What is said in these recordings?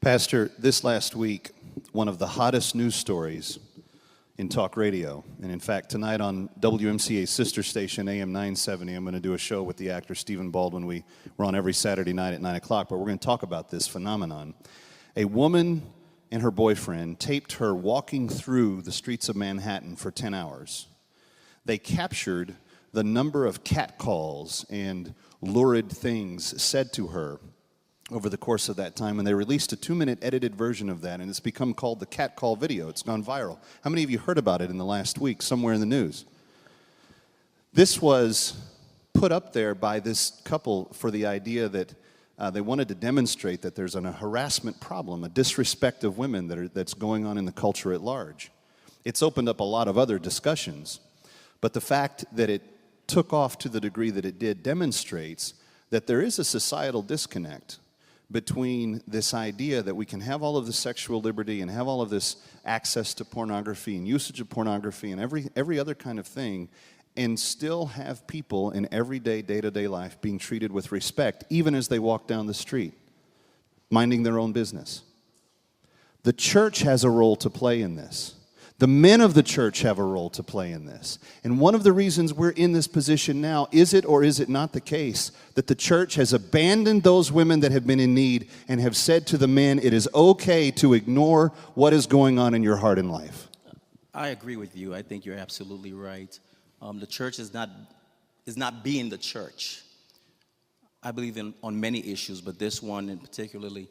Pastor, this last week, one of the hottest news stories in talk radio, and in fact, tonight on WMCA's sister station, AM 970, I'm going to do a show with the actor Stephen Baldwin. We're on every Saturday night at 9 o'clock, but we're going to talk about this phenomenon. A woman and her boyfriend taped her walking through the streets of Manhattan for 10 hours. They captured the number of catcalls and lurid things said to her over the course of that time, and they released a 2-minute edited version of that, and it's become called the Catcall video. It's gone viral. How many of you heard about it in the last week somewhere in the news? This was put up there by this couple for the idea that they wanted to demonstrate that there's a harassment problem, a disrespect of women that's going on in the culture at large. It's opened up a lot of other discussions, but the fact that it took off to the degree that it did demonstrates that there is a societal disconnect between this idea that we can have all of this sexual liberty and have all of this access to pornography and usage of pornography and every other kind of thing, and still have people in everyday, day-to-day life being treated with respect, even as they walk down the street, minding their own business. The church has a role to play in this. The men of the church have a role to play in this. And one of the reasons we're in this position now, is it or is it not the case that the church has abandoned those women that have been in need and have said to the men, it is okay to ignore what is going on in your heart and life? I agree with you. I think you're absolutely right. The church is not being the church. I believe on many issues, but this one in particularly.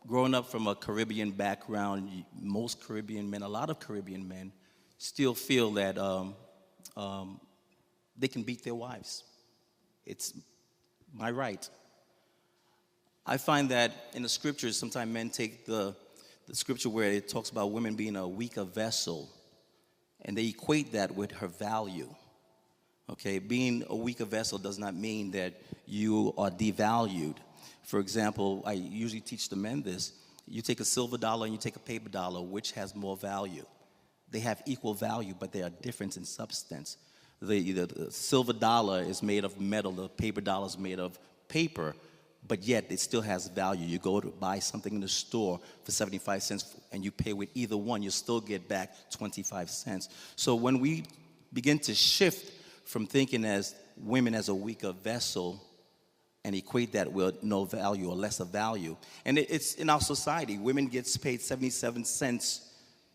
Growing up from a Caribbean background, most Caribbean men, a lot of Caribbean men, still feel that they can beat their wives. It's my right. I find that in the scriptures, sometimes men take the scripture where it talks about women being a weaker vessel, and they equate that with her value. Okay, being a weaker vessel does not mean that you are devalued. For example, I usually teach the men this. You take a silver dollar and you take a paper dollar, which has more value? They have equal value, but they are different in substance. The silver dollar is made of metal, the paper dollar is made of paper, but yet it still has value. You go to buy something in the store for 75 cents and you pay with either one, you still get back 25 cents. So when we begin to shift from thinking as women as a weaker vessel and equate that with no value or lesser value. And it's in our society. Women gets paid 77 cents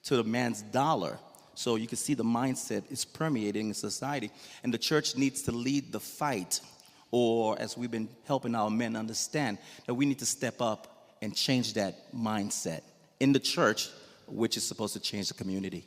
to the man's dollar. So you can see the mindset is permeating in society. And the church needs to lead the fight, or as we've been helping our men understand, that we need to step up and change that mindset in the church, which is supposed to change the community.